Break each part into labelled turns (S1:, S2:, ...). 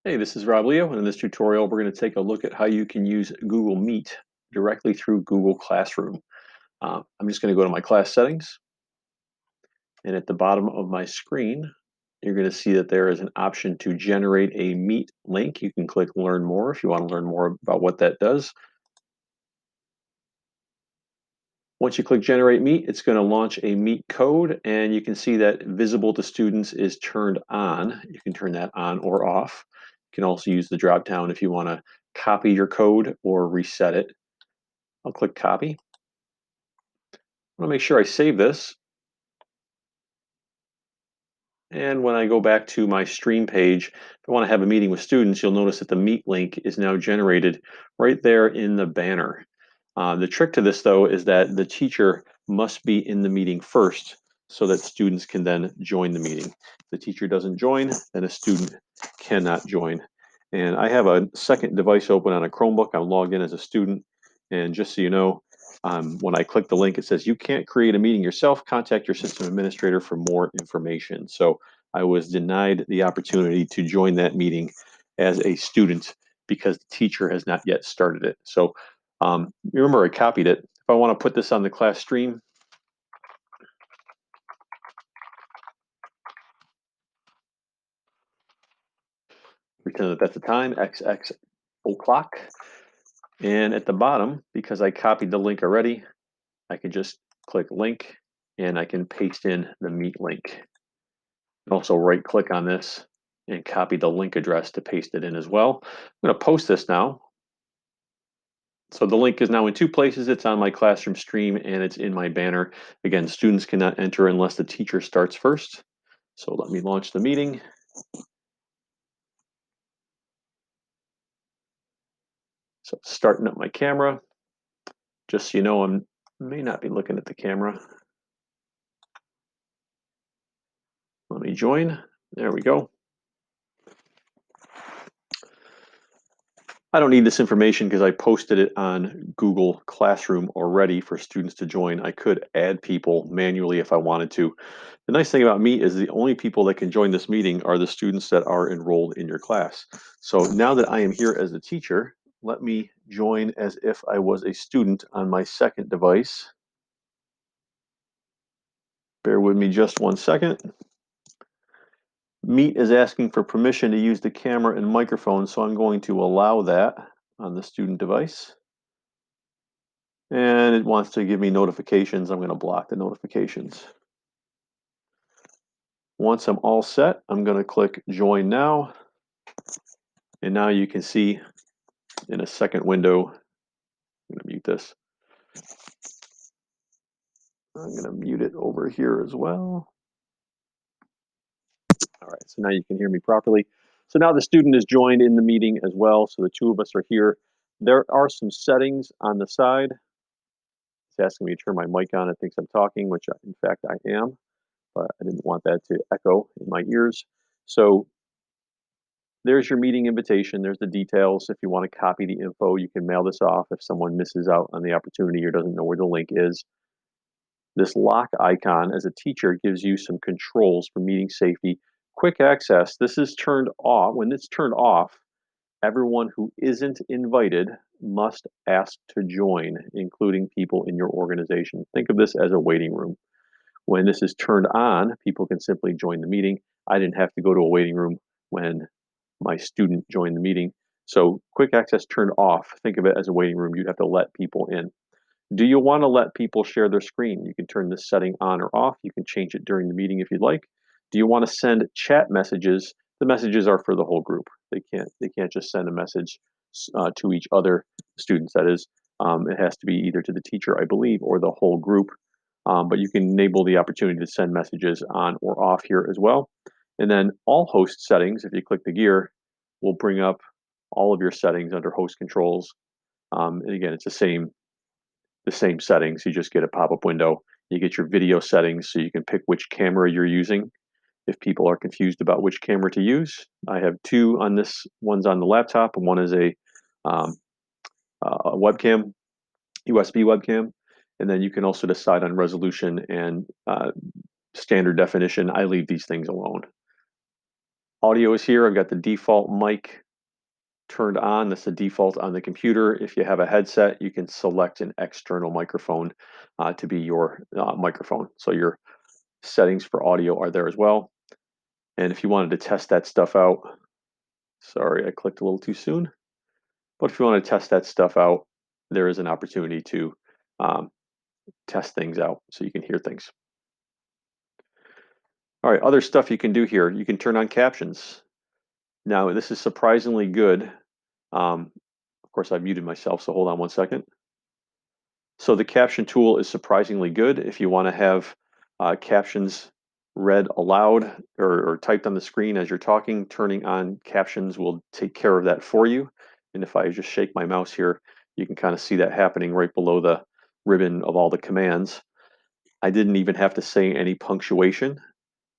S1: Hey, this is Rob Leo, and in this tutorial, we're going to take a look at how you can use Google Meet directly through Google Classroom. I'm just going to go to my class settings, and at the bottom of my screen, you're going to see that there is an option to generate a Meet link. You can click Learn More if you want to learn more about what that does. Once you click Generate Meet, it's going to launch a Meet code, and you can see that Visible to Students is turned on. You can turn that on or off. You can also use the drop down if you want to copy your code or reset it. I'll click Copy. I want to make sure I save this. And when I go back to my stream page, if I want to have a meeting with students, you'll notice that the Meet link is now generated right there in the banner. The trick to this, though, is that the teacher must be in the meeting first so that students can then join the meeting. If the teacher doesn't join, then a student cannot join. And I have a second device open on a Chromebook. I'm logged in as a student. And just so you know, when I click the link, it says you can't create a meeting yourself. Contact your system administrator for more information. So I was denied the opportunity to join that meeting as a student because the teacher has not yet started it. So remember, I copied it. If I want to put this on the class stream, pretend that that's the time, XX o'clock. And at the bottom, because I copied the link already, I can just click link and I can paste in the Meet link. Also right click on this and copy the link address to paste it in as well. I'm going to post this now. So the link is now in two places. It's on my classroom stream and it's in my banner. Again, students cannot enter unless the teacher starts first. So let me launch the meeting. So starting up my camera, just so you know, I may not be looking at the camera. Let me join. There we go. I don't need this information because I posted it on Google Classroom already for students to join. I could add people manually if I wanted to. The nice thing about Meet is the only people that can join this meeting are the students that are enrolled in your class. So now that I am here as a teacher, let me join as if I was a student on my second device. Bear with me just 1 second. Meet is asking for permission to use the camera and microphone, so I'm going to allow that on the student device. And it wants to give me notifications. I'm going to block the notifications. Once I'm all set, I'm going to click Join Now. And now you can see in a second window, I'm going to mute this. I'm going to mute it over here as well. All right, so now you can hear me properly. So now the student is joined in the meeting as well. So the two of us are here. There are some settings on the side. It's asking me to turn my mic on. It thinks I'm talking, which in fact I am, but I didn't want that to echo in my ears. So there's your meeting invitation. There's the details. If you want to copy the info, you can mail this off if someone misses out on the opportunity or doesn't know where the link is. This lock icon as a teacher gives you some controls for meeting safety. Quick access, this is turned off. When it's turned off, everyone who isn't invited must ask to join, including people in your organization. Think of this as a waiting room. When this is turned on, people can simply join the meeting. I didn't have to go to a waiting room when my student joined the meeting. So quick access turned off. Think of it as a waiting room. You'd have to let people in. Do you want to let people share their screen? You can turn this setting on or off. You can change it during the meeting if you'd like. Do you want to send chat messages? The messages are for the whole group. They can't just send a message to each other students. That is, it has to be either to the teacher, I believe, or the whole group. But you can enable the opportunity to send messages on or off here as well. And then all host settings, if you click the gear, will bring up all of your settings under host controls. And again, it's the same settings. You just get a pop-up window. You get your video settings so you can pick which camera you're using. If people are confused about which camera to use, I have two on this. One's on the laptop and one is um, a webcam, USB webcam. And then you can also decide on resolution and standard definition. I leave these things alone. Audio is here. I've got the default mic turned on. That's the default on the computer. If you have a headset, you can select an external microphone to be your microphone. So your settings for audio are there as well. And if you wanted to test that stuff out, sorry, I clicked a little too soon. But if you want to test that stuff out, there is an opportunity to um, test things out so you can hear things. All right, other stuff you can do here. You can turn on captions. Now, this is surprisingly good. Of course, I muted myself, so hold on one second. So the caption tool is surprisingly good if you want to have captions read aloud or typed on the screen as you're talking. Turning on captions will take care of that for you. And if I just shake my mouse here, you can kind of see that happening right below the ribbon of all the commands. I didn't even have to say any punctuation.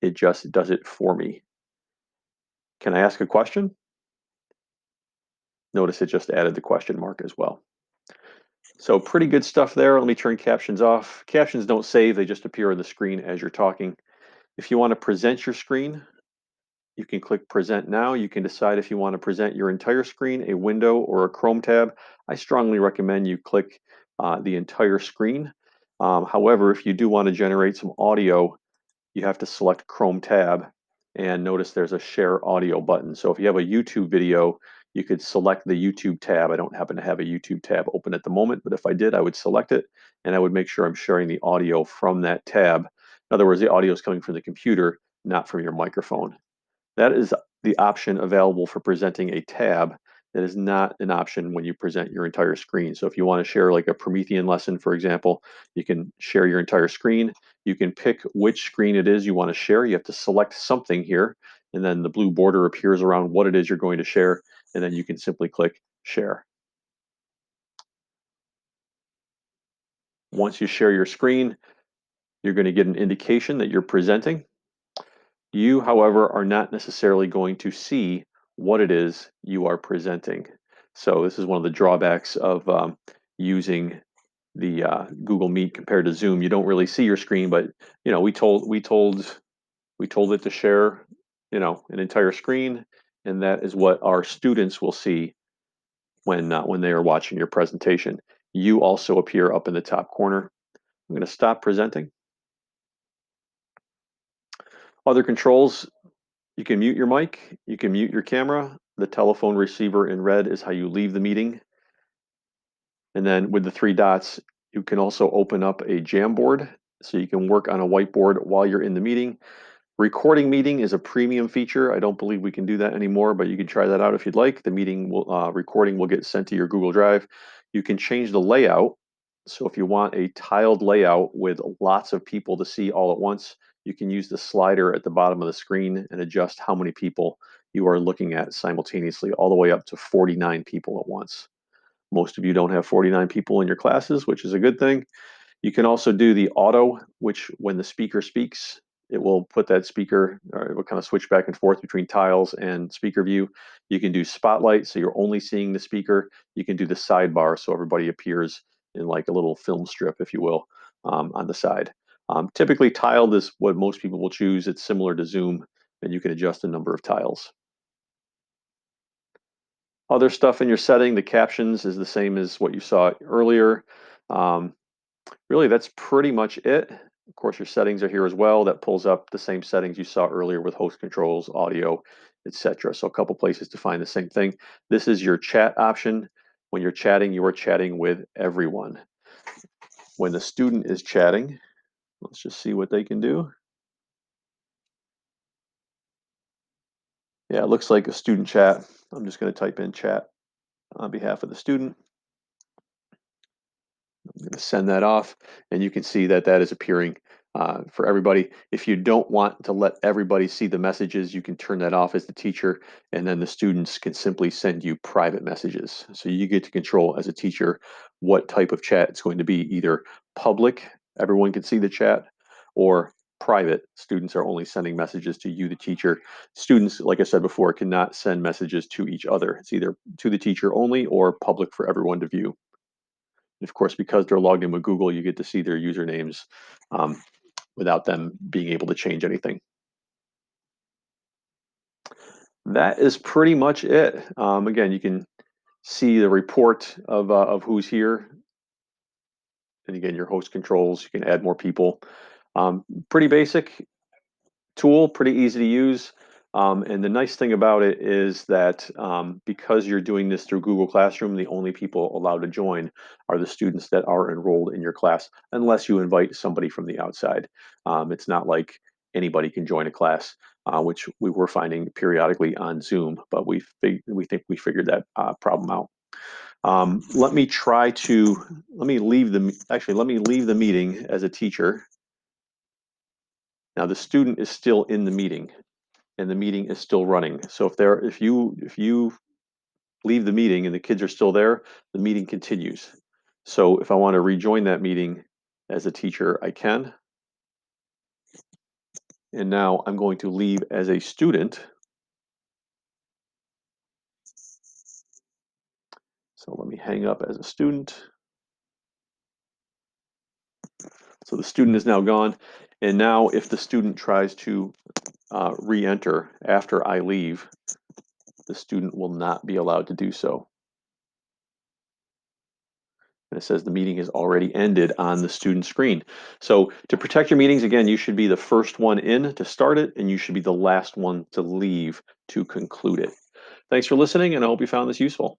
S1: It just does it for me. Can I ask a question? Notice it just added the question mark as well. So pretty good stuff there. Let me turn captions off. Captions don't save, they just appear on the screen as you're talking. If you want to present your screen, you can click present now. You can decide if you want to present your entire screen, a window, or a Chrome tab. I strongly recommend you click the entire screen. However, if you do want to generate some audio, you have to select Chrome tab and notice there's a share audio button. So if you have a YouTube video, you could select the YouTube tab. I don't happen to have a YouTube tab open at the moment, but if I did, I would select it and I would make sure I'm sharing the audio from that tab. In other words, the audio is coming from the computer, not from your microphone. That is the option available for presenting a tab. That is not an option when you present your entire screen. So if you want to share like a Promethean lesson, for example, you can share your entire screen. You can pick which screen it is you want to share. You have to select something here, and then the blue border appears around what it is you're going to share, and then you can simply click share. Once you share your screen, you're going to get an indication that you're presenting. You, however, are not necessarily going to see what it is you are presenting. So this is one of the drawbacks of using the Google Meet compared to Zoom. You don't really see your screen, but you know we told it to share, an entire screen, and that is what our students will see when they are watching your presentation. You also appear up in the top corner. I'm going to stop presenting. Other controls. You can mute your mic, you can mute your camera. The telephone receiver in red is how you leave the meeting. And then with the three dots, you can also open up a Jamboard so you can work on a whiteboard while you're in the meeting. Recording meeting is a premium feature. I don't believe we can do that anymore, but you can try that out if you'd like. The meeting recording will get sent to your Google Drive. You can change the layout. So if you want a tiled layout with lots of people to see all at once, you can use the slider at the bottom of the screen and adjust how many people you are looking at simultaneously, all the way up to 49 people at once. Most of you don't have 49 people in your classes, which is a good thing. You can also do the auto, which when the speaker speaks, it will put that speaker, or it will kind of switch back and forth between tiles and speaker view. You can do spotlight, so you're only seeing the speaker. You can do the sidebar, so everybody appears in like a little film strip, if you will, on the side. Typically, tiled is what most people will choose. It's similar to Zoom, and you can adjust the number of tiles. Other stuff in your setting, the captions is the same as what you saw earlier. Um, Really, that's pretty much it. Of course, your settings are here as well. That pulls up the same settings you saw earlier with host controls, audio, etc. So a couple places to find the same thing. This is your chat option. When you're chatting, you are chatting with everyone. When the student is chatting, let's just see what they can do. Yeah, it looks like a student chat. I'm just going to type in chat on behalf of the student. I'm going to send that off, and you can see that that is appearing for everybody. If you don't want to let everybody see the messages, you can turn that off as the teacher, and then the students can simply send you private messages. So you get to control as a teacher what type of chat it's going to be, either public, everyone can see the chat, or private. Students are only sending messages to you, the teacher. Students, like I said before, cannot send messages to each other. It's either to the teacher only or public for everyone to view. Of course, because they're logged in with Google, you get to see their usernames without them being able to change anything. That is pretty much it. Again, you can see the report of who's here. And again, your host controls, you can add more people. Pretty basic tool, pretty easy to use. And the nice thing about it is that because you're doing this through Google Classroom, the only people allowed to join are the students that are enrolled in your class, unless you invite somebody from the outside. It's not like anybody can join a class, which we were finding periodically on Zoom, but we think we figured that problem out. Let me leave the meeting as a teacher. Now the student is still in the meeting and the meeting is still running. So if you leave the meeting and the kids are still there, the meeting continues. So if I want to rejoin that meeting as a teacher, I can. And now I'm going to leave as a student. So let me hang up as a student. So the student is now gone. And now if the student tries to re-enter after I leave, the student will not be allowed to do so. And it says the meeting has already ended on the student screen. So to protect your meetings, again, you should be the first one in to start it, and you should be the last one to leave to conclude it. Thanks for listening, and I hope you found this useful.